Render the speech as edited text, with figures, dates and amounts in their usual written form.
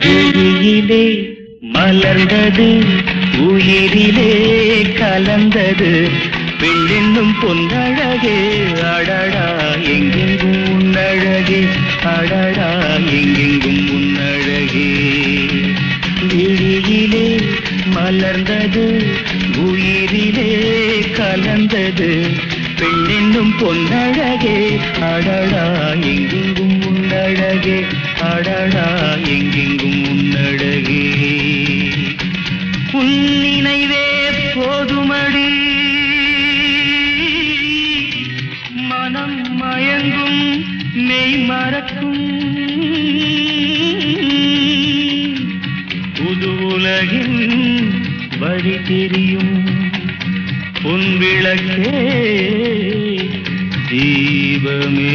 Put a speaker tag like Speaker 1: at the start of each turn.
Speaker 1: விழியிலே மலர்ந்தது உயிரிலே கலந்தது பெண்ணென்னும் பொன்னழகே அடடா எங்கெங்கும் உன்னழகே அடடா எங்கெங்கும் உன்னழகே விழியிலே மலர்ந்தது உயிரிலே கலந்தது பெண்ணென்னும் பொன்னழகே அடடா எங்கெங்கும் உன்னழகே அடடா எங்கெங்கும் உன்னழகே உன் நினைவே போதுமடி மனம் மயங்கும் மெய் மறக்கும் புது உலகின் வழி தெரியும் பொன் விளக்கே தீபமே